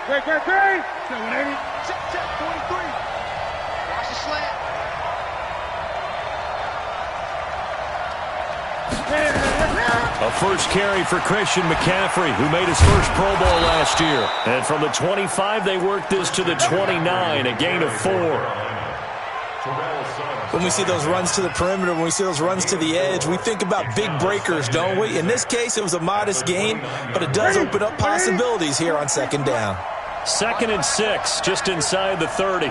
Check, 43. Watch the slant. A first carry for Christian McCaffrey, who made his first Pro Bowl last year. And from the 25, they worked this to the 29, a gain of 4. When we see those runs to the perimeter, when we see those runs to the edge, we think about big breakers, don't we? In this case, it was a modest gain, but it does open up possibilities here on second down. 2nd and 6, just inside the 30.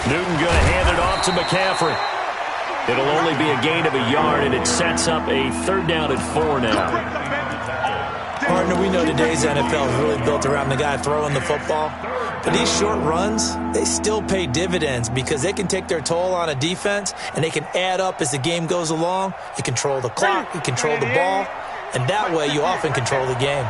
Newton going to hand it off to McCaffrey. It'll only be a gain of a yard, and it sets up a 3rd down and 4 now. Partner, we know today's NFL is really built around the guy throwing the football. But these short runs, they still pay dividends because they can take their toll on a defense, and they can add up as the game goes along. You control the clock, you control the ball, and that way you often control the game.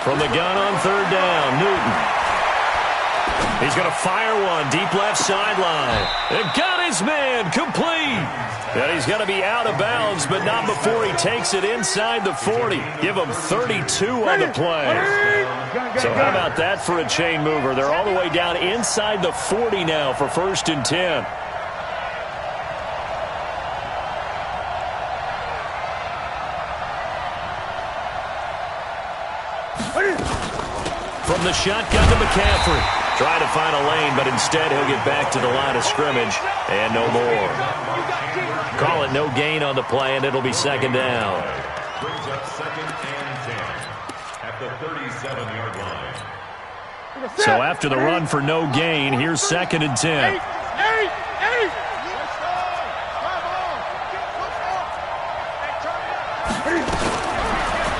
From the gun on 3rd down, Newton. He's going to fire one deep left sideline. And got his man complete. And he's going to be out of bounds, but not before he takes it inside the 40. Give him 32 on the play. So how about that for a chain mover? They're all the way down inside the 40 now for 1st and 10. From the shotgun to McCaffrey. Trying to find a lane, but instead he'll get back to the line of scrimmage and no more. Call it no gain on the play, and it'll be 2nd down. Brings up 2nd and 10 at the 37-yard line. So after the run for no gain, here's 2nd and 10.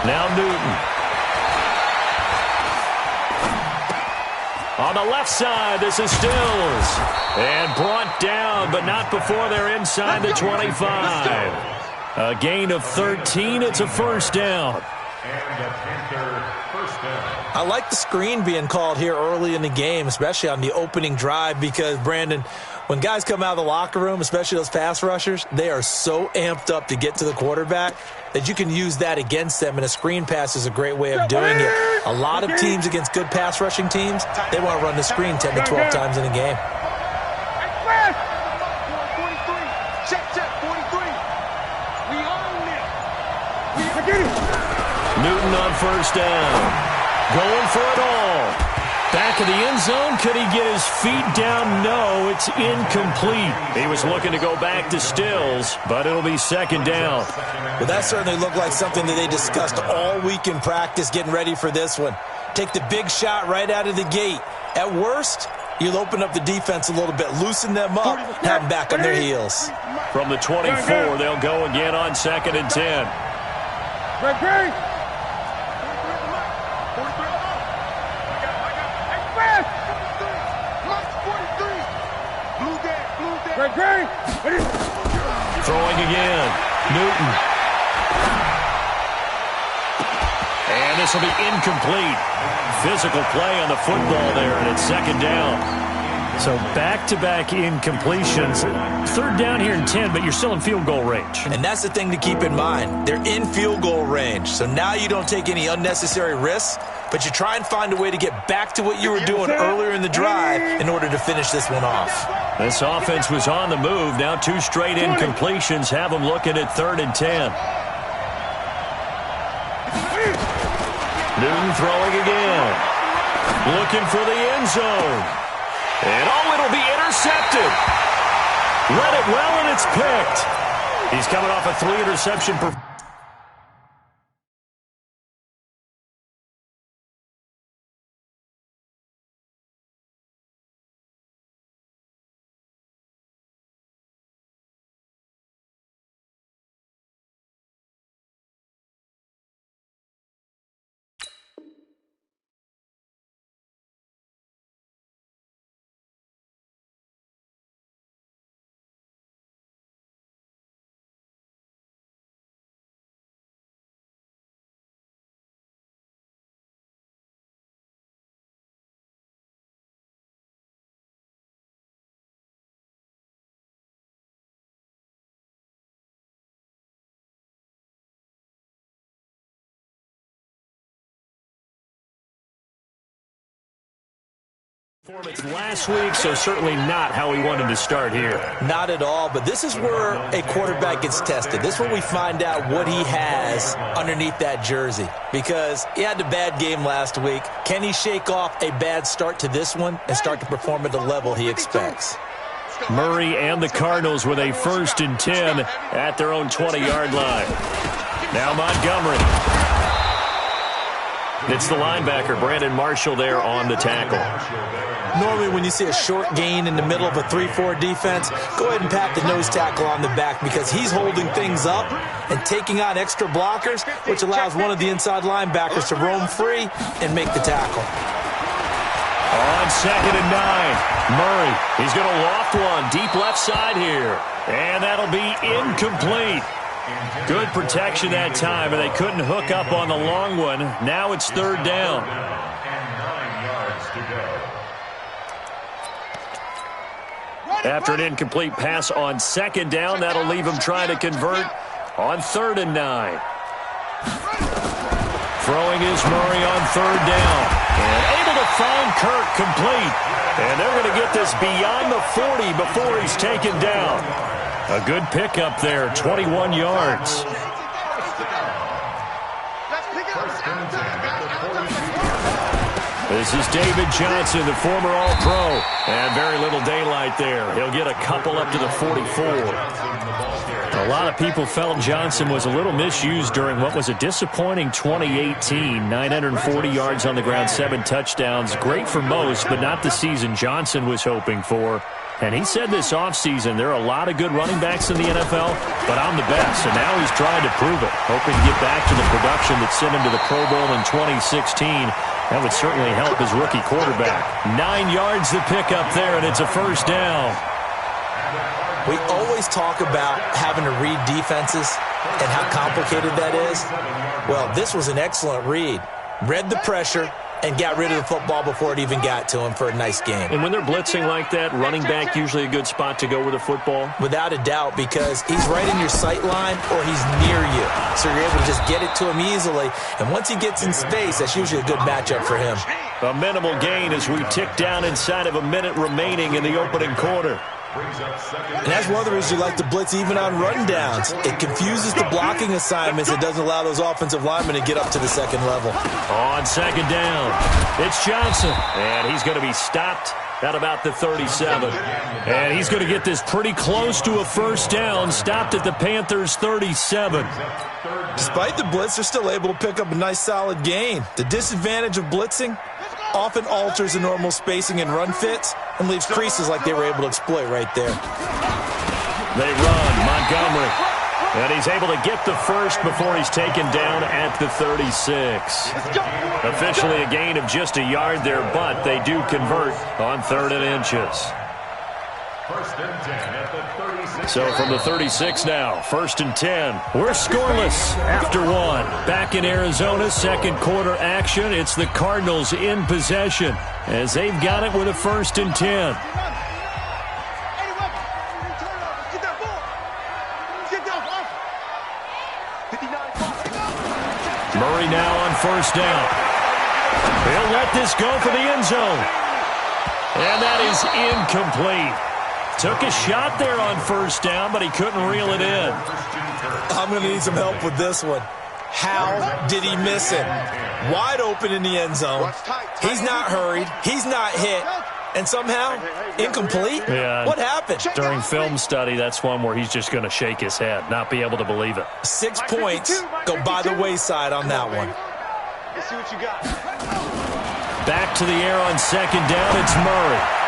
Now Newton. On the left side, this is Stills. And brought down, but not before they're inside the 25. A gain of 13. It's a 1st down. And the Panther 1st down. I like the screen being called here early in the game, especially on the opening drive, because, Brandon, when guys come out of the locker room, especially those pass rushers, they are so amped up to get to the quarterback that you can use that against them, and a screen pass is a great way of doing it. A lot of teams against good pass rushing teams, they want to run the screen 10 to 12 times in a game. Newton on 1st down. Going for it all. Back of the end zone. Could he get his feet down? No, it's incomplete. He was looking to go back to Stills, but it'll be 2nd down. Well, that certainly looked like something that they discussed all week in practice getting ready for this one. Take the big shot right out of the gate. At worst, you'll open up the defense a little bit, loosen them up, have them back on their heels. From the 24, they'll go again on 2nd and 10. Throwing again. Newton. And this will be incomplete. Physical play on the football there, and it's 2nd down. So back-to-back incompletions. 3rd down here and 10, but you're still in field goal range. And that's the thing to keep in mind. They're in field goal range. So now you don't take any unnecessary risks, but you try and find a way to get back to what you were doing earlier in the drive in order to finish this one off. This offense was on the move. Now 2 straight incompletions have them looking at 3rd and 10. Newton throwing again. Looking for the end zone. And it'll be intercepted. Read it well, and it's picked. He's coming off a 3-interception performance. Last week, so certainly not how he wanted to start here. Not at all, but this is where a quarterback gets tested. This is where we find out what he has underneath that jersey, because he had a bad game last week. Can he shake off a bad start to this one and start to perform at the level he expects? Murray and the Cardinals with a 1st and 10 at their own 20-yard line. Now Montgomery. It's the linebacker, Brandon Marshall, there on the tackle. Normally when you see a short gain in the middle of a 3-4 defense, go ahead and pat the nose tackle on the back, because he's holding things up and taking on extra blockers, which allows one of the inside linebackers to roam free and make the tackle. On 2nd and 9, Murray. He's going to loft one deep left side here. And that'll be incomplete. Good protection that time, and they couldn't hook up on the long one. Now it's 3rd down. After an incomplete pass on 2nd down, that'll leave him trying to convert on 3rd and 9. Throwing is Murray on 3rd down. And able to find Kirk complete. And they're going to get this beyond the 40 before he's taken down. A good pickup there, 21 yards. This is David Johnson, the former All-Pro. And very little daylight there. He'll get a couple up to the 44. A lot of people felt Johnson was a little misused during what was a disappointing 2018. 940 yards on the ground, 7 touchdowns. Great for most, but not the season Johnson was hoping for. And he said this offseason, there are a lot of good running backs in the NFL, but I'm the best. And now he's trying to prove it, hoping to get back to the production that sent him to the Pro Bowl in 2016. That would certainly help his rookie quarterback. 9 yards to pick up there, and it's a 1st down. We always talk about having to read defenses and how complicated that is. Well, this was an excellent read. Read the pressure and got rid of the football before it even got to him for a nice game. And when they're blitzing like that, running back usually a good spot to go with a football? Without a doubt, because he's right in your sight line or he's near you. So you're able to just get it to him easily. And once he gets in space, that's usually a good matchup for him. A minimal gain as we tick down inside of a minute remaining in the opening quarter. And that's one of the reasons you like to blitz even on run downs. It confuses the blocking assignments. It doesn't allow those offensive linemen to get up to the 2nd level. On 2nd down, it's Johnson. And he's going to be stopped at about the 37. And he's going to get this pretty close to a 1st down, stopped at the Panthers' 37. Despite the blitz, they're still able to pick up a nice solid gain. The disadvantage of blitzing often alters the normal spacing and run fits and leaves creases like they were able to exploit right there. They run, Montgomery. And he's able to get the 1st before he's taken down at the 36. Officially a gain of just a yard there, but they do convert on 3rd and inches. 1st and 10 at the 36. So from the 36 now, 1st and 10. We're scoreless after 1. Back in Arizona, 2nd quarter action. It's the Cardinals in possession as they've got it with a 1st and 10. Murray now on 1st down. He'll let this go for the end zone. And that is incomplete. Took a shot there on 1st down, but he couldn't reel it in. I'm going to need some help with this one. How did he miss it? Wide open in the end zone. He's not hurried. He's not hit. And somehow, incomplete? Yeah. What happened? During film study, that's one where he's just going to shake his head, not be able to believe it. 6 points go by the wayside on that one. Let's see what you got. Back to the air on 2nd down, it's Murray.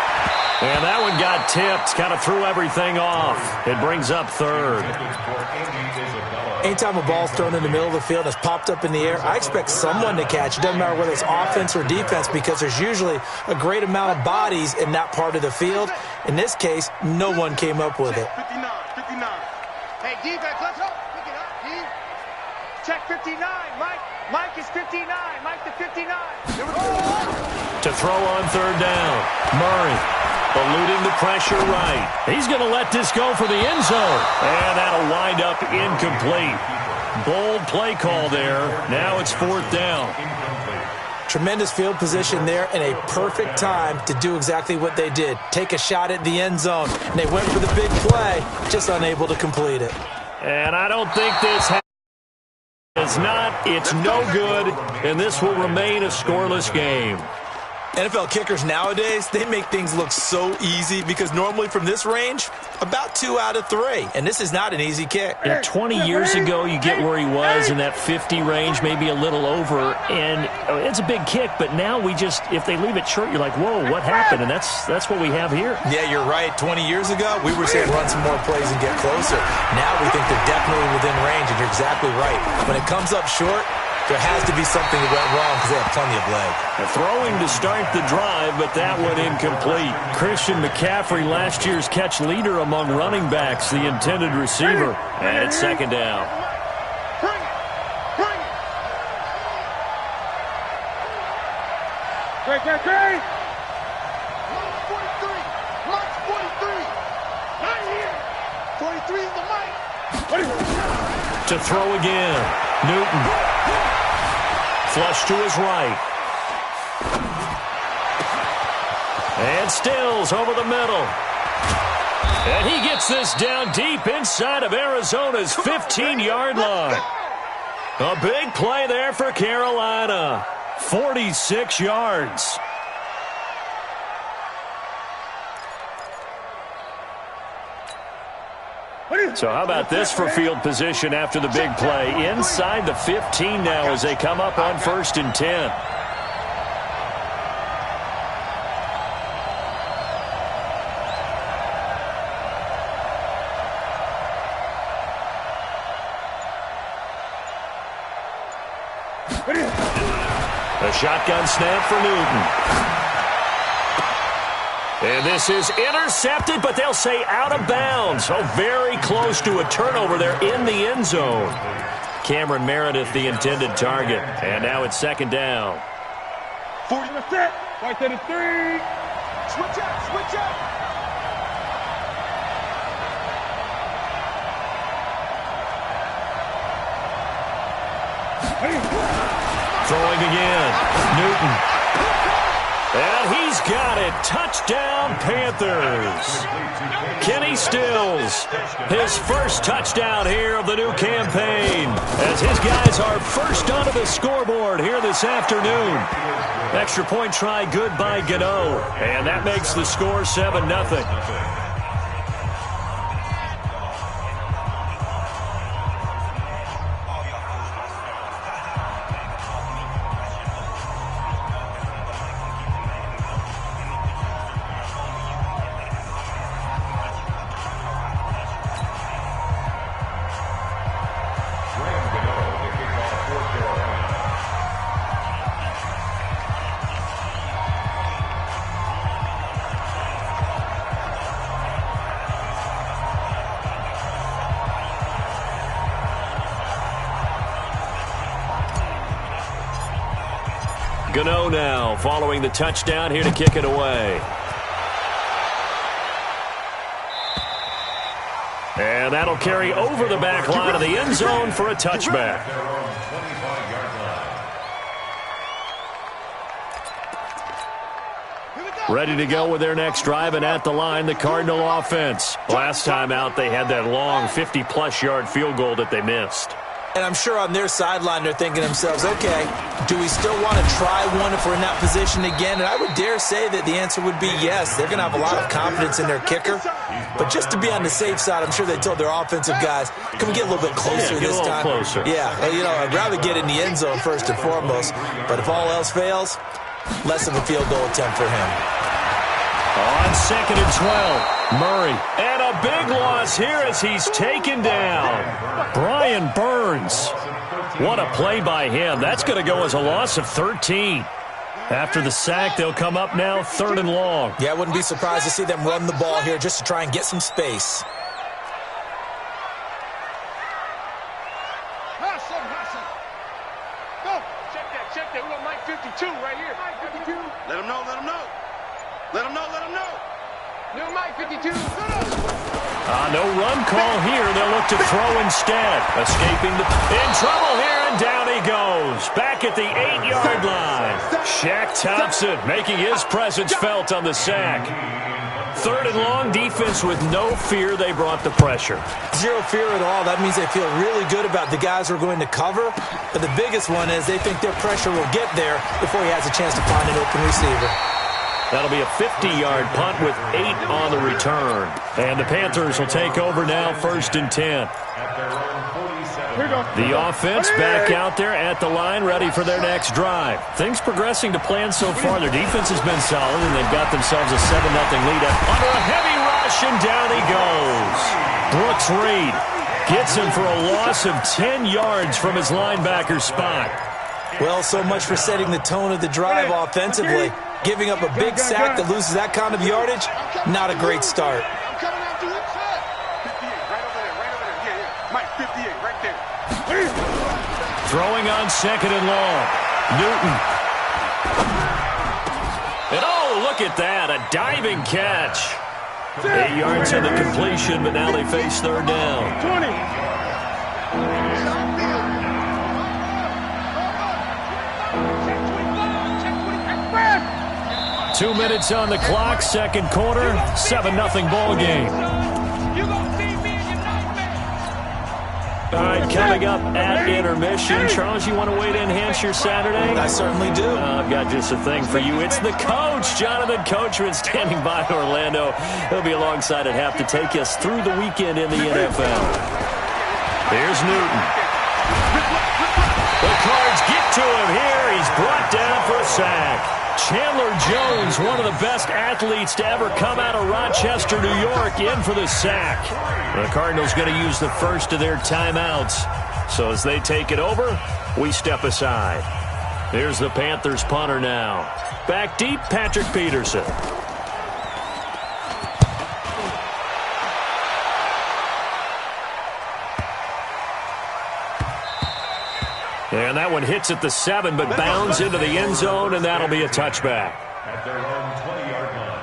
And that one got tipped, kind of threw everything off. It brings up 3rd. Anytime a ball's thrown in the middle of the field and it's popped up in the air, I expect someone to catch. It doesn't matter whether it's offense or defense, because there's usually a great amount of bodies in that part of the field. In this case, no one came up with it. 59. Hey, defense, let's go. Pick it up, D. Check 59. Mike is 59. Mike to 59. To throw on 3rd down, Murray eluding the pressure right. He's going to let this go for the end zone. And that'll wind up incomplete. Bold play call there. Now it's 4th down. Tremendous field position there and a perfect time to do exactly what they did. Take a shot at the end zone. And they went for the big play, just unable to complete it. And I don't think this is not. It's no good, and this will remain a scoreless game. NFL kickers nowadays, they make things look so easy because normally from this range, about 2 out of 3. And this is not an easy kick. Yeah, 20 years ago, you get where he was in that 50 range, maybe a little over. And it's a big kick, but now we just, if they leave it short, you're like, whoa, what happened? And that's what we have here. Yeah, you're right. 20 years ago, we were saying run some more plays and get closer. Now we think they're definitely within range, and you're exactly right. When it comes up short, there has to be something that went wrong because they have plenty of leg. Throwing to start the drive, but that one incomplete. Christian McCaffrey, last year's catch leader among running backs, the intended receiver. And it's second down. Great. Mark 43. Mark 43. Not here. 43 is the mic. To throw again. Newton. Flush to his right. And Stills over the middle. And he gets this down deep inside of Arizona's 15-yard line. A big play there for Carolina. 46 yards. So how about this for field position after the big play? Inside the 15 now as they come up on 1st and 10. A shotgun snap for Newton. And this is intercepted, but they'll say out of bounds. So very close to a turnover there in the end zone. Cameron Meredith, the intended target. And now it's second down. 40%. Right to the 3. Switch out. Throwing again. Newton. And he's got it. Touchdown, Panthers. Kenny Stills, his first touchdown here of the new campaign, as his guys are first onto the scoreboard here this afternoon. Extra point try good by Gano, and that makes the score 7-0. Gano now following the touchdown here to kick it away. And that'll carry over the back line of the end zone for a touchback. Ready to go with their next drive, and at the line, the Cardinal offense. Last time out, they had that long 50-plus yard field goal that they missed. And I'm sure on their sideline they're thinking to themselves, okay, do we still want to try one if we're in that position again? And I would dare say that the answer would be yes. They're going to have a lot of confidence in their kicker. But just to be on the safe side, I'm sure they told their offensive guys, can we get a little bit closer this time? Closer. Yeah, well, I'd rather get in the end zone first and foremost. But if all else fails, less of a field goal attempt for him. On 2nd and 12, Murray. And a big loss here as he's taken down. Brian Burns. What a play by him. That's going to go as a loss of 13. After the sack, they'll come up now 3rd and long. Yeah, I wouldn't be surprised to see them run the ball here just to try and get some space. Hustle. Go. Check that. We got Mike 52 right here. Mike 52. Let him know. Little Mike 52. No run call here. They'll look to throw instead. Escaping in trouble here, and down he goes. Back at the 8-yard line. Shaq Thompson making his presence felt on the sack. 3rd and long, defense with no fear. They brought the pressure. Zero fear at all. That means they feel really good about the guys who are going to cover. But the biggest one is they think their pressure will get there before he has a chance to find an open receiver. That'll be a 50-yard punt with 8 on the return. And the Panthers will take over now, 1st and 10. The offense back out there at the line, ready for their next drive. Things progressing to plan so far. Their defense has been solid, and they've got themselves a 7-0 lead. Under a heavy rush, and down he goes. Brooks Reed gets him for a loss of 10 yards from his linebacker spot. Well, so much for setting the tone of the drive offensively. Giving up a big sack that loses that kind of yardage, not a great start. I'm coming after you. 58, right over there. Yeah. Mike, 58, right there. Throwing on 2nd and long. Newton. And oh, look at that, a diving catch. 8 yards in the completion, but now they face 3rd down. 20. 2 minutes on the clock, 2nd quarter, 7-0 ball game. All right, coming up at intermission. Charles, you want a way to enhance your Saturday? I certainly do. I've got just a thing for you. It's the coach, Jonathan Coachman, standing by in Orlando. He'll be alongside at half to take us through the weekend in the NFL. Here's Newton. The Cards get to him here. He's brought down for a sack. Chandler Jones, one of the best athletes to ever come out of Rochester, New York, in for the sack. The Cardinals going to use the first of their timeouts. So as they take it over, we step aside. Here's the Panthers punter now. Back deep, Patrick Peterson. And that one hits at the 7, but bounds into the end zone, and that'll be a touchback. At their own 20-yard line.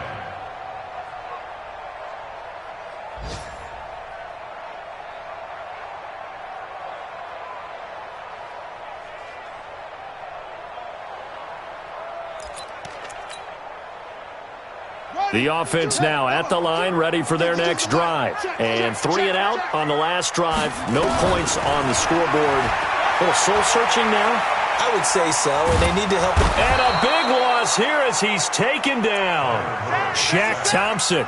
The offense now at the line, ready for their next drive. And 3 and out on the last drive. No points on the scoreboard. A little soul-searching now? I would say so, and they need to help him. And a big loss here as he's taken down. Shaq Thompson.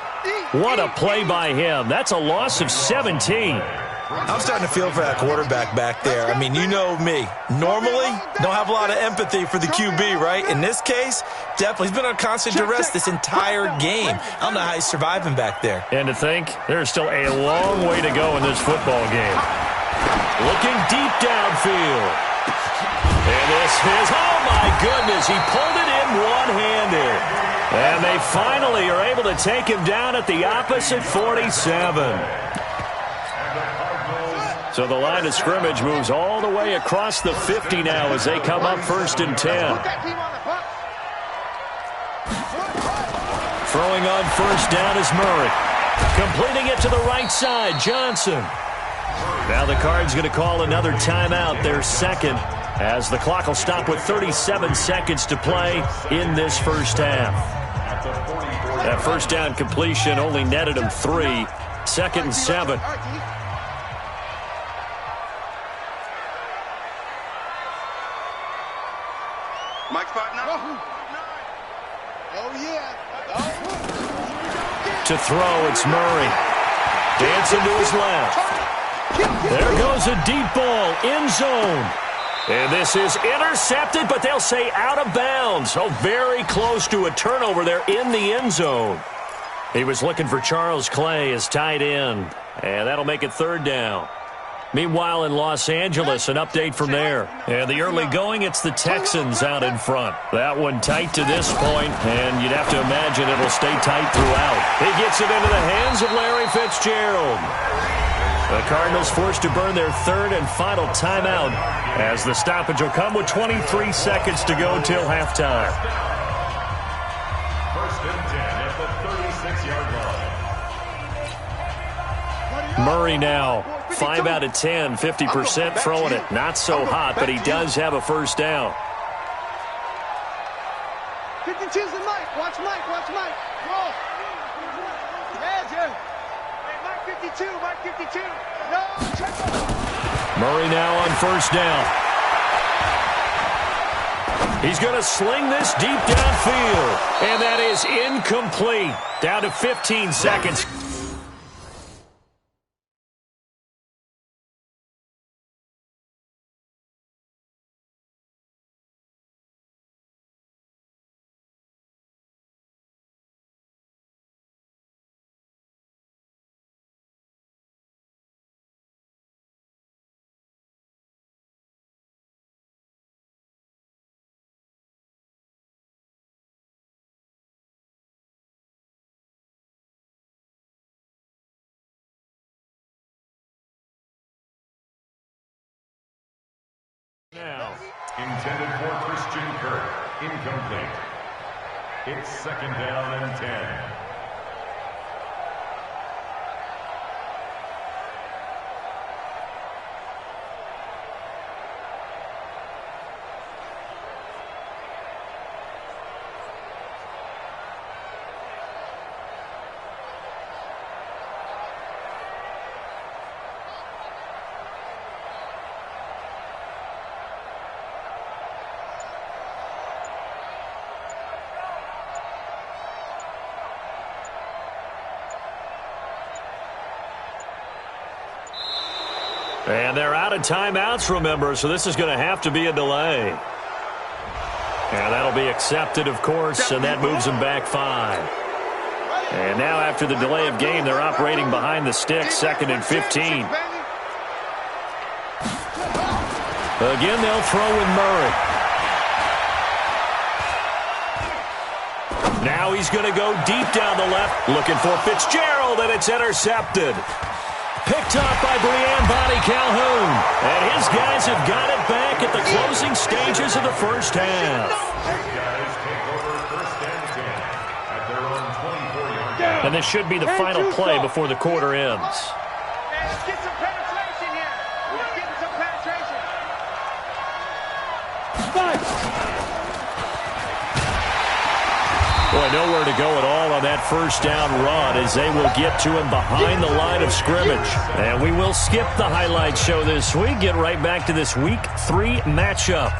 What a play by him. That's a loss of 17. I'm starting to feel for that quarterback back there. I mean, you know me. Normally, don't have a lot of empathy for the QB, right? In this case, definitely. He's been on constant duress this entire game. I don't know how he's surviving back there. And to think, there's still a long way to go in this football game. Looking deep downfield. And this is, oh my goodness, he pulled it in one-handed. And they finally are able to take him down at the opposite 47. So the line of scrimmage moves all the way across the 50 now as they come up 1st and 10. Throwing on 1st down is Murray. Completing it to the right side, Johnson. Now the Cards going to call another timeout, their 2nd, as the clock will stop with 37 seconds to play in this first half. That 1st down completion only netted him 3. 2nd and 7. Mike spot now. Oh, yeah. To throw, it's Murray. Dancing to his left. There goes a deep ball, end zone. And this is intercepted, but they'll say out of bounds. So very close to a turnover there in the end zone. He was looking for Charles Clay as tight end. And that'll make it 3rd down. Meanwhile, in Los Angeles, an update from there. And the early going, it's the Texans out in front. That one tight to this point, and you'd have to imagine it'll stay tight throughout. He gets it into the hands of Larry Fitzgerald. The Cardinals forced to burn their 3rd and final timeout as the stoppage will come with 23 seconds to go till halftime. 1st and 10 at the 36-yard line. Murray now, 5 out of 10, 50% throwing it. Not so hot, but he does have a first down. 52's the Mike. Watch Mike. Watch Mike. Go. Yeah. Hey, Mike 52. Mike 52. No, check him. Murray now on first down. He's going to sling this deep downfield. And that is incomplete. Down to 15 seconds. Now, Intended for Christian Kirk. Incomplete. It's second down and 10. And they're out of timeouts, remember, so this is going to have to be a delay. And that'll be accepted, of course, and that moves them back 5. And now after the delay of game, they're operating behind the sticks, 2nd and 15. Again, they'll throw with Murray. Now he's going to go deep down the left, looking for Fitzgerald, and it's intercepted. Picked up by Brian Body Calhoun. And his guys have got it back at the closing stages of the first half. And this should be the final play before the quarter ends. Let's get some penetration here. Let's get some penetration. Boy, nowhere to go at all on that first down run as they will get to him behind the line of scrimmage. And we will skip the highlight show this week. Get right back to this Week 3 matchup.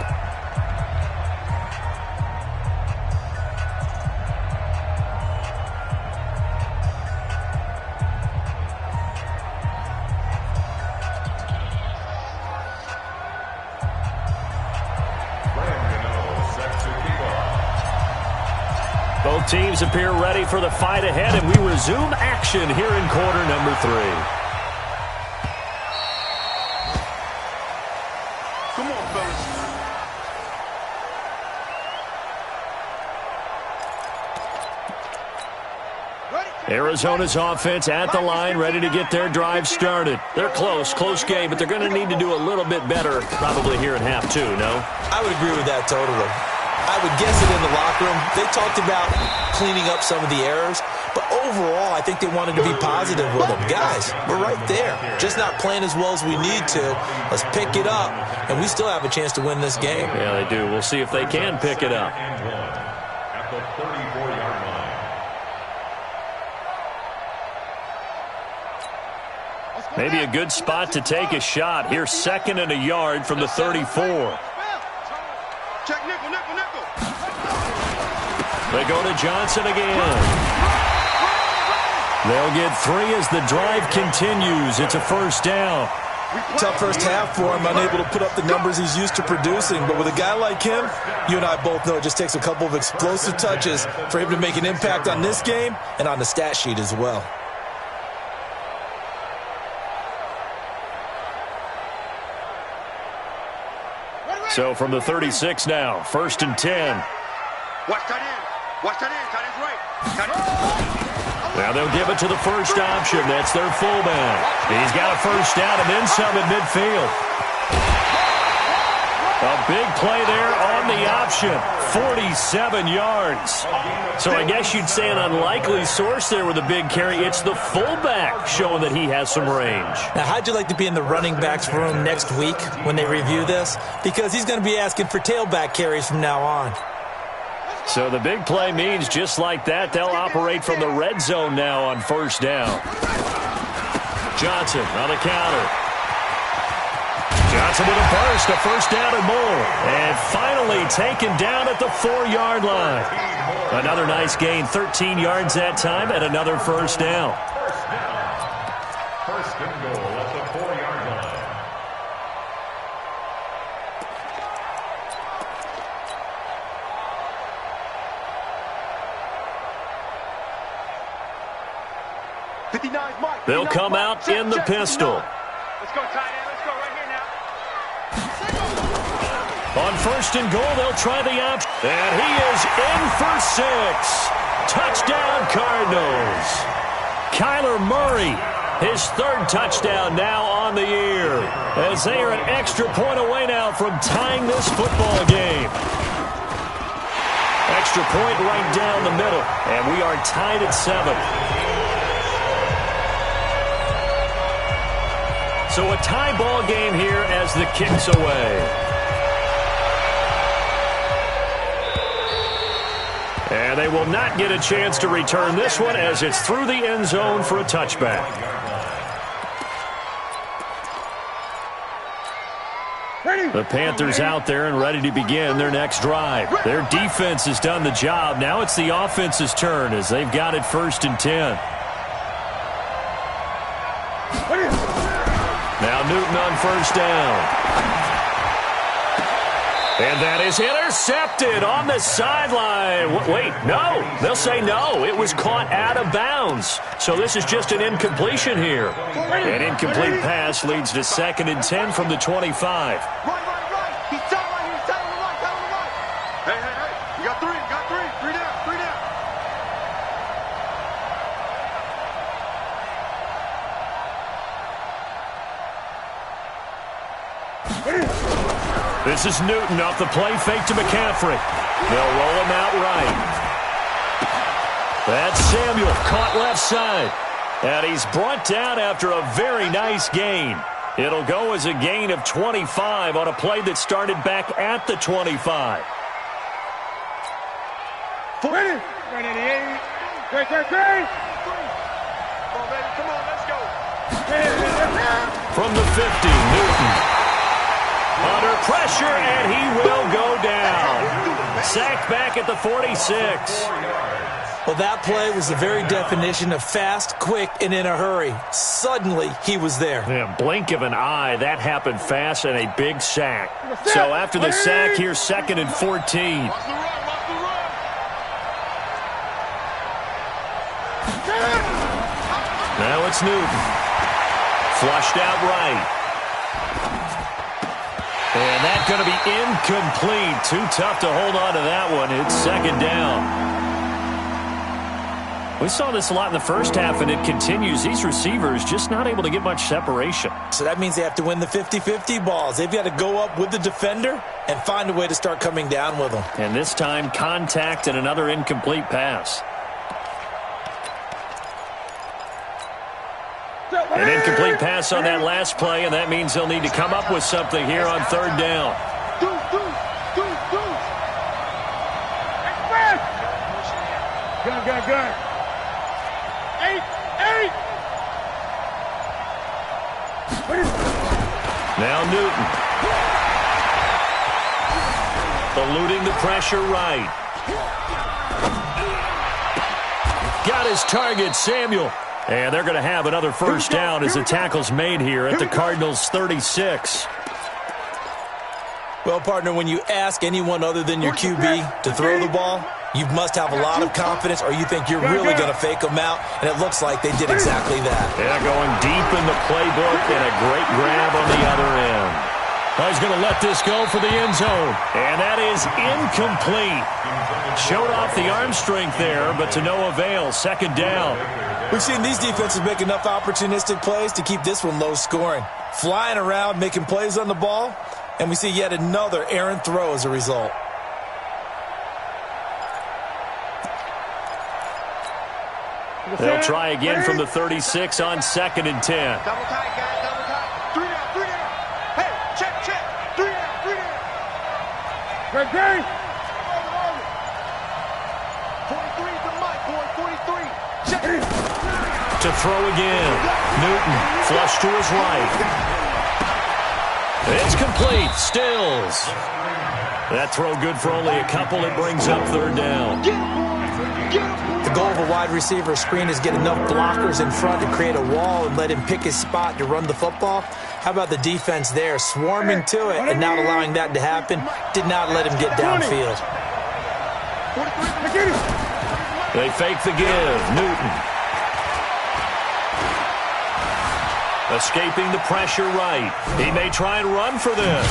Both teams appear ready for the fight ahead, and we resume action here in quarter number 3. Come on, fellas. Arizona's offense at the line, ready to get their drive started. They're close game, but they're going to need to do a little bit better probably here in half 2, no? I would agree with that totally. I would guess it in the locker room. They talked about cleaning up some of the errors, but overall, I think they wanted to be positive with them. Guys, we're right there. Just not playing as well as we need to. Let's pick it up, and we still have a chance to win this game. Yeah, they do. We'll see if they can pick it up. At the 34-yard line. Maybe a good spot to take a shot. Here's 2nd and a yard from the 34. Check nickel. They go to Johnson again. They'll get 3 as the drive continues. It's a first down. Tough first half for him, unable to put up the numbers he's used to producing. But with a guy like him, you and I both know it just takes a couple of explosive touches for him to make an impact on this game and on the stat sheet as well. So from the 36 now, 1st and 10. Watch that in. Watch that in. Cut his right. Cut it. Now they'll give it to the first option. That's their fullback. He's got a first down and then some at midfield. A big play there on the option. 47 yards. So I guess you'd say an unlikely source there with a big carry. It's the fullback showing that he has some range. Now, how'd you like to be in the running backs room next week when they review this? Because he's going to be asking for tailback carries from now on. So the big play means just like that, they'll operate from the red zone now on first down. Johnson on the counter. Johnson with a burst, a first down and more. And finally taken down at the 4-yard line. Another nice gain, 13 yards that time, and another first down. First and goal at the 4-yard line. They'll come out in the pistol. Let's go, tight end. Let's go right here now. On first and goal, they'll try the option. And he is in for 6. Touchdown, Cardinals. Kyler Murray, his 3rd touchdown now on the year, as they are an extra point away now from tying this football game. Extra point right down the middle, and we are tied at 7. So a tie ball game here as the kick's away. And they will not get a chance to return this one as it's through the end zone for a touchback. The Panthers out there and ready to begin their next drive. Their defense has done the job. Now it's the offense's turn as they've got it first and 10. Now Newton on first down. And that is intercepted on the sideline. Wait, no. They'll say no. It was caught out of bounds. So this is just an incompletion here. An incomplete pass leads to 2nd and 10 from the 25. Right. He's telling right. Hey. You got 3. You got 3. 3 down. 3 down. This is Newton off the play fake to McCaffrey. They'll roll him out right. That's Samuel caught left side. And he's brought down after a very nice gain. It'll go as a gain of 25 on a play that started back at the 25. Ready? Right at the 8. Great. Come on, baby. Come on, let's go. From the 50, Newton. Under pressure, and he will go down. Sacked back at the 46. Well, that play was the very definition of fast, quick, and in a hurry. Suddenly, he was there. Yeah, blink of an eye, that happened fast, and a big sack. So after the sack, here's 2nd and 14. Now it's Newton. Flushed out right. And that's going to be incomplete. Too tough to hold on to that one. It's 2nd down. We saw this a lot in the first half, and it continues. These receivers just not able to get much separation. So that means they have to win the 50-50 balls. They've got to go up with the defender and find a way to start coming down with them. And this time, contact and another incomplete pass. An incomplete pass on that last play, and that means they'll need to come up with something here on 3rd down. Good. 8. Now Newton. Eluding the pressure right. Got his target, Samuel. And they're going to have another first down as the tackle's made here at the Cardinals' 36. Well, partner, when you ask anyone other than your QB to throw the ball, you must have a lot of confidence, or you think you're really going to fake them out, and it looks like they did exactly that. Yeah, going deep in the playbook and a great grab on the other end. He's going to let this go for the end zone, and that is incomplete. Showed off the arm strength there, but to no avail. 2nd down. We've seen these defenses make enough opportunistic plays to keep this one low scoring. Flying around, making plays on the ball, And we see yet another errant throw as a result. They'll try again from the 36 on 2nd and 10. Double tight, guys, double tight. 3 down, 3 down. Hey, check, check. 3 down, 3 down. Great game. 43 to Mike, boy, 43. Check. To throw again. Newton, flush to his right. It's complete. Stills. That throw good for only a couple. It brings up 3rd down. The goal of a wide receiver screen is get enough blockers in front to create a wall and let him pick his spot to run the football. How about the defense there, swarming to it and not allowing that to happen? Did not let him get downfield. They fake the give. Newton. Escaping the pressure right. He may try and run for this.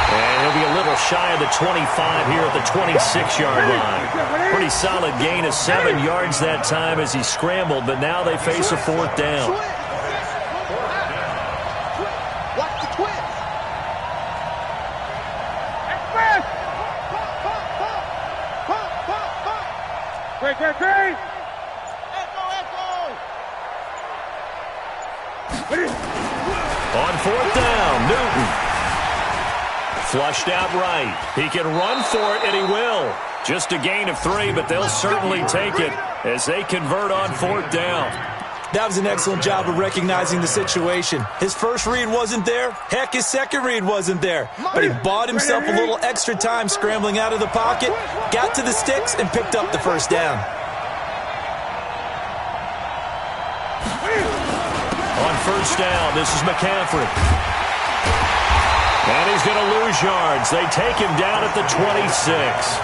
And he'll be a little shy of the 25 here at the 26-yard line. Pretty solid gain of 7 yards that time as he scrambled, but now they face a 4th down. Watch the twist. Great, great, great. On 4th down, Newton. Flushed out right. He can run for it, and he will. Just a gain of 3, but they'll certainly take it as they convert on 4th down. That was an excellent job of recognizing the situation. His first read wasn't there. Heck, his second read wasn't there. But he bought himself a little extra time scrambling out of the pocket, got to the sticks, and picked up the 1st down. On 1st down, this is McCaffrey. And he's going to lose yards. They take him down at the 26.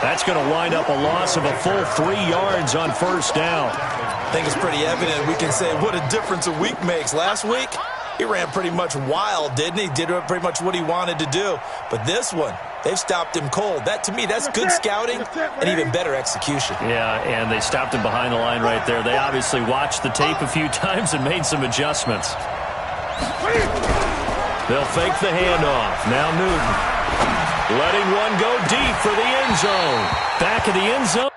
That's going to wind up a loss of a full 3 yards on 1st down. I think it's pretty evident. We can say what a difference a week makes. Last week, he ran pretty much wild, didn't he? Did pretty much what he wanted to do. But this one, they've stopped him cold. That, to me, that's good scouting and even better execution. Yeah, and they stopped him behind the line right there. They obviously watched the tape a few times and made some adjustments. They'll fake the handoff. Now Newton. Letting one go deep for the end zone. Back of the end zone.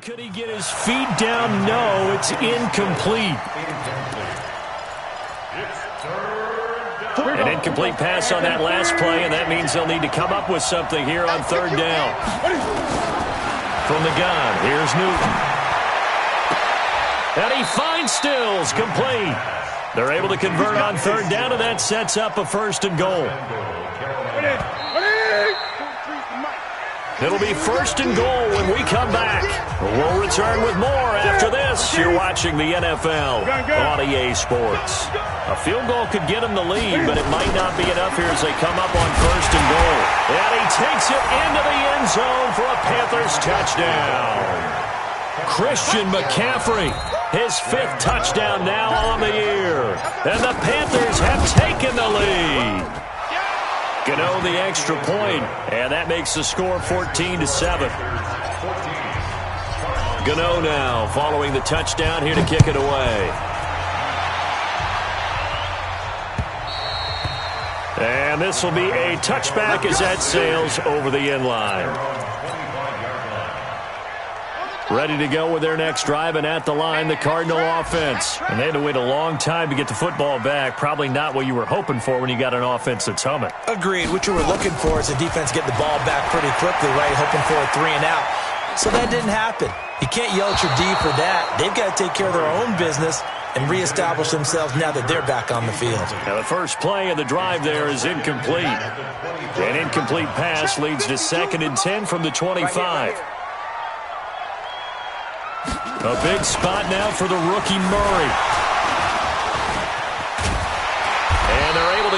Could he get his feet down? No, it's incomplete. An incomplete pass on that last play, and that means they'll need to come up with something here on 3rd down. From the gun, here's Newton. And he finds Stills, complete. They're able to convert on 3rd down, and that sets up a 1st and goal. It'll be 1st and goal when we come back. We'll return with more after this. You're watching the NFL on EA Sports. A field goal could get them the lead, but it might not be enough here as they come up on 1st and goal. And he takes it into the end zone for a Panthers touchdown. Christian McCaffrey, his 5th touchdown now on the year. And the Panthers have taken the lead. Gano the extra point, and that makes the score 14-7. Gano now following the touchdown here to kick it away. And this will be a touchback as that sails over the end line. Ready to go with their next drive, and at the line, the Cardinal offense. And they had to wait a long time to get the football back. Probably not what you were hoping for when you got an offense that's humming. Agreed. What you were looking for is the defense getting the ball back pretty quickly, right? Hoping for a 3 and out. So that didn't happen. You can't yell at your D for that. They've got to take care of their own business and reestablish themselves now that they're back on the field. Now the first play of the drive there is incomplete. An incomplete pass leads to 2nd and 10 from the 25. A big spot now for the rookie Murray.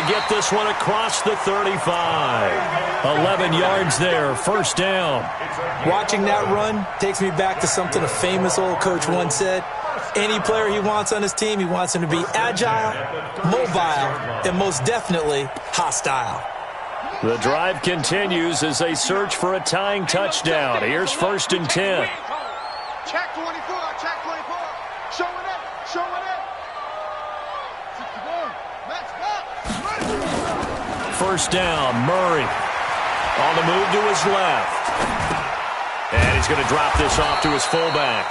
to get this one across the 35. 11 yards there, first down. Watching that run takes me back to something a famous old coach once said. Any player he wants on his team, he wants him to be agile, mobile, and most definitely hostile. The drive continues as they search for a tying touchdown. Here's 1st and 10. Check 24, check 24. Showing it, showing it. 61, let's go. First down, Murray. On the move to his left. And he's going to drop this off to his fullback.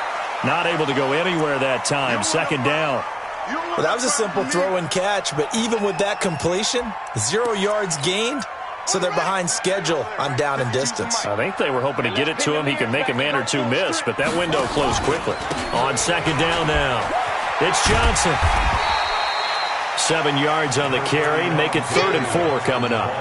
Not able to go anywhere that time. 2nd down. Well, that was a simple throw and catch, but even with that completion, 0 yards gained, so they're behind schedule on down and distance. I think they were hoping to get it to him. He could make a man or two miss, but that window closed quickly. On 2nd down now, it's Johnson. 7 yards on the carry. Make it 3rd and 4 coming up.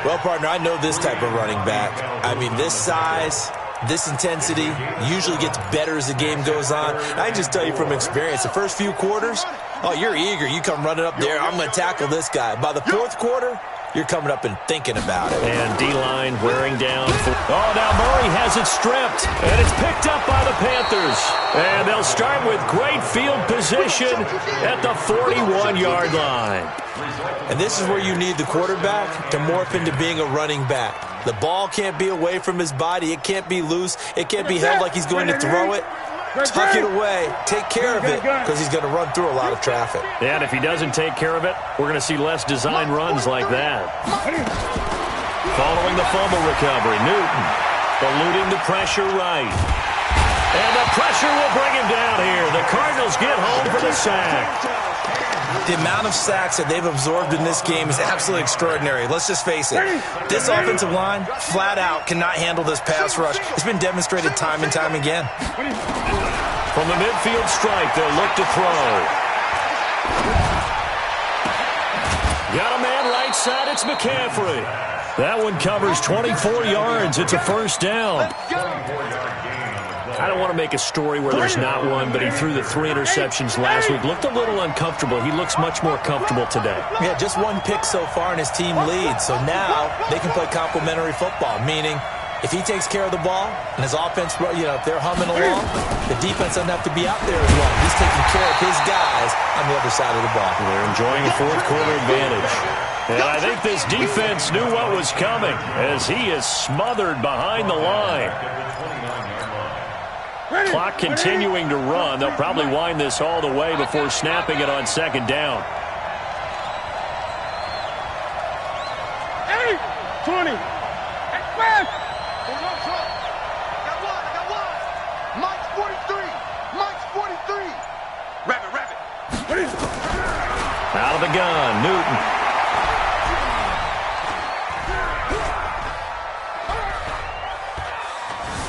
Well, partner, I know this type of running back. I mean, this size, this intensity usually gets better as the game goes on. I can just tell you from experience, the first few quarters, oh, you're eager. You come running up there. I'm going to tackle this guy. By the 4th quarter, you're coming up and thinking about it. And D-line wearing down. Oh, now Murray has it stripped. And it's picked up by the Panthers. And they'll start with great field position at the 41-yard line. And this is where you need the quarterback to morph into being a running back. The ball can't be away from his body. It can't be loose. It can't be held like he's going to throw it. Tuck it away. Take care of it because he's going to run through a lot of traffic. Yeah, and if he doesn't take care of it, we're going to see less design runs like that. Following the fumble recovery, Newton eluding the pressure right. And the pressure will bring him down here. The Cardinals get home for the sack. The amount of sacks that they've absorbed in this game is absolutely extraordinary. Let's just face it. This offensive line, flat out, cannot handle this pass rush. It's been demonstrated time and time again. From the midfield strike, they'll look to throw. Got a man right side, it's McCaffrey. That one covers 24 yards. It's a first down. I don't want to make a story where there's not one, but he threw the 3 interceptions last week. Looked a little uncomfortable. He looks much more comfortable today. Yeah, just 1 pick so far and his team leads. So now they can play complementary football, meaning if he takes care of the ball and his offense, if they're humming along, the defense doesn't have to be out there as long. He's taking care of his guys on the other side of the ball. They're enjoying a 4th quarter advantage. And I think this defense knew what was coming as he is smothered behind the line. Clock continuing to run. They'll probably wind this all the way before snapping it on 2nd down. 20. Express. Got one. Mike's 43. Mike's 43. Rabbit. Out of the gun, Newton.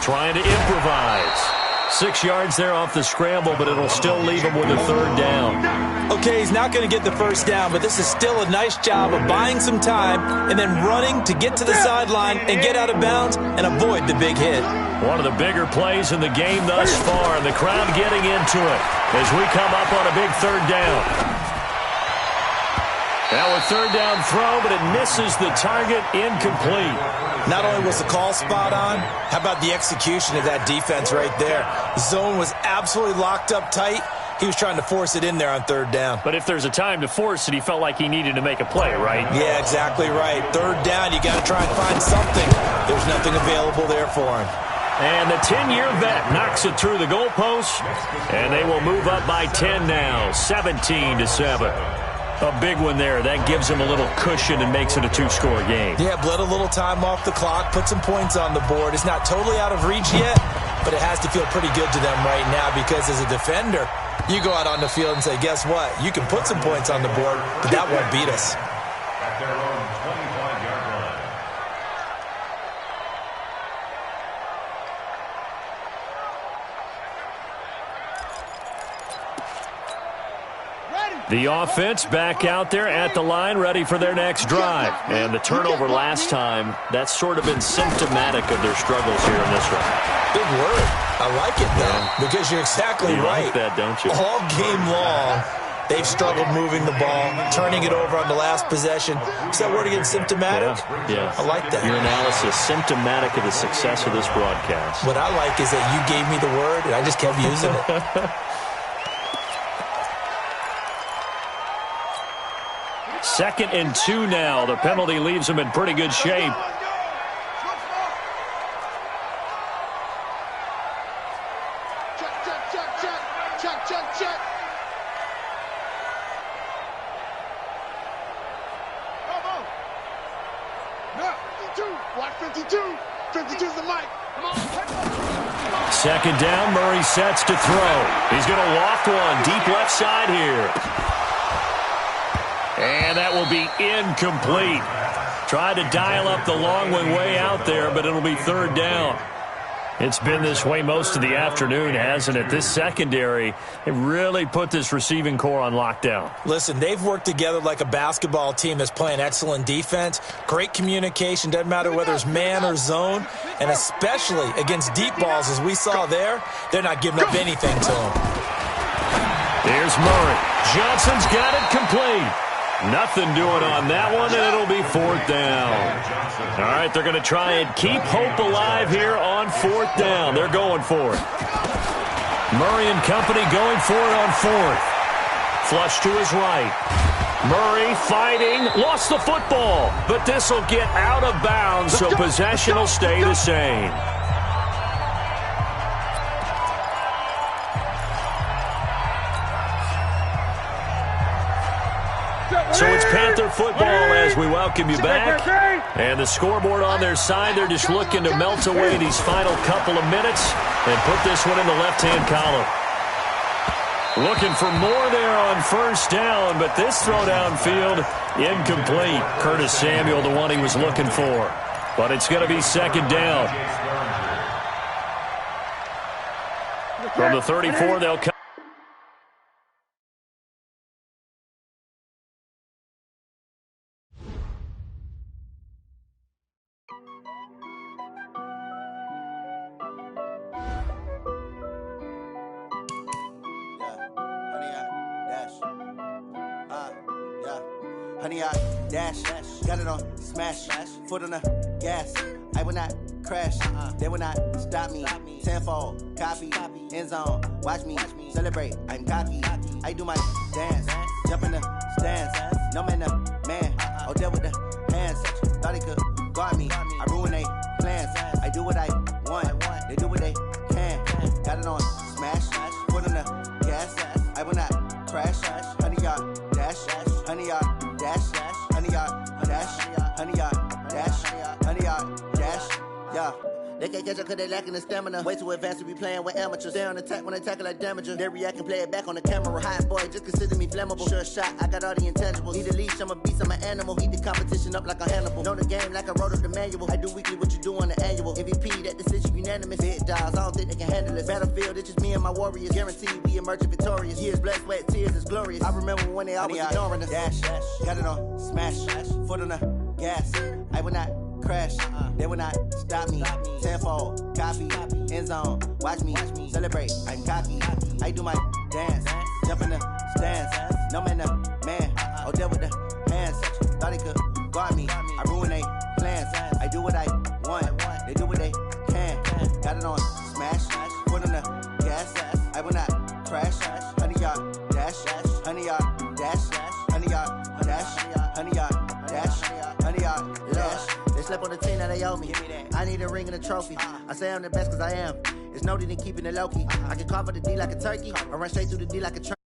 Trying to improvise. 6 yards there off the scramble, but it'll still leave him with a 3rd down. Okay, he's not going to get the first down, but this is still a nice job of buying some time and then running to get to the sideline and get out of bounds and avoid the big hit. One of the bigger plays in the game thus far, and the crowd getting into it as we come up on a big 3rd down. Now a 3rd down throw, but it misses the target, incomplete. Not only was the call spot on, how about the execution of that defense right there? Zone was absolutely locked up tight. He was trying to force it in there on 3rd down. But if there's a time to force it, he felt like he needed to make a play, right? Yeah, exactly right. 3rd down, you got to try and find something. There's nothing available there for him. And the 10-year vet knocks it through the goalpost, and they will move up by 10 now, 17-7. A big one there. That gives him a little cushion and makes it a 2-score game. Yeah, bled a little time off the clock, put some points on the board. It's not totally out of reach yet, but it has to feel pretty good to them right now because as a defender, you go out on the field and say, guess what? You can put some points on the board, but that won't beat us. At their own 25-yard line. The offense back out there at the line, ready for their next drive. And the turnover last time, that's sort of been symptomatic of their struggles here in this one. Big word. I like it, though, because you're exactly right. You like that, don't you? All game long, they've struggled moving the ball, turning it over on the last possession. Is that word again, symptomatic? Yeah. I like that. Your analysis, symptomatic of the success of this broadcast. What I like is that you gave me the word, and I just kept using it. Second and 2 now. The penalty leaves them in pretty good shape. Check. No, 52. Watch 52. 52's the mic. Come on. Second down, Murray sets to throw. He's going to loft one deep left side here. And that will be incomplete. Tried to dial up the long one way out there, but it'll be third down. It's been this way most of the afternoon, hasn't it? This secondary, it really put this receiving core on lockdown. Listen, they've worked together like a basketball team that's playing excellent defense. Great communication, doesn't matter whether it's man or zone. And especially against deep balls, as we saw there, they're not giving up anything to them. Here's Murray. Johnson's got it complete. Nothing doing on that one, and it'll be fourth down. All right, they're going to try and keep hope alive here on fourth down. They're going for it. Murray and company going for it on fourth. Flush to his right. Murray fighting, lost the football, but this will get out of bounds, so possession will stay the same. So it's Panther football as we welcome you back. And the scoreboard on their side, they're just looking to melt away these final couple of minutes and put this one in the left-hand column. Looking for more there on first down, but this throw downfield, incomplete. Curtis Samuel, the one he was looking for. But it's going to be second down. From the 34, they'll come. Honey, I dash, got it on smash, foot on the gas. I will not crash, they will not stop me. Tenfold, copy, end zone, watch me celebrate. I'm cocky, I do my dance, jump in the stands. No man, man, oh there with the hands. Thought he could guard me, I ruin they plans. I do what I want, they do what they can. Got it on smash, foot on the gas. I will not crash, honey, y'all dash, honey, y'all dash, honey, y'all dash, honey, y'all dash, honey, y'all dash, yeah. They can't catch up cause they lacking the stamina. Way too advanced to be playing with amateurs. Stay on attack when they tackle like damager. They react and play it back on the camera. Hot boy, just consider me flammable. Sure shot, I got all the intangibles. Need a leash, I'm a beast, I'm an animal. Eat the competition up like a Hannibal. Know the game like I wrote up the manual. I do weekly what you do on the annual. MVP, that decision unanimous. Big dogs, I don't think they can handle it. Battlefield, it's just me and my warriors. Guaranteed we emerging victorious. Years, blood, sweat, tears, it's glorious. I remember when they always ignoring us. Dash, got it on smash, foot on the gas. I will not crash, they will not stop me. Tenfold, copy, end zone, watch me celebrate. I'm cocky, I do my dance, jump in the stands. No man, man, oh there with the hands. Thought he could guard me, I ruin they plans. I do what I want, they do what they can. Got it on smash, foot on the gas. I will not crash, honey y'all dash, honey y'all dash, honey y'all dash, honey y'all dash, honey y'all dash. Slept on the team that they owe me. I need a ring and a trophy. I say I'm the best cause I am. It's no need in keeping it low key. I can carve up the D like a turkey or run straight through the D like a train.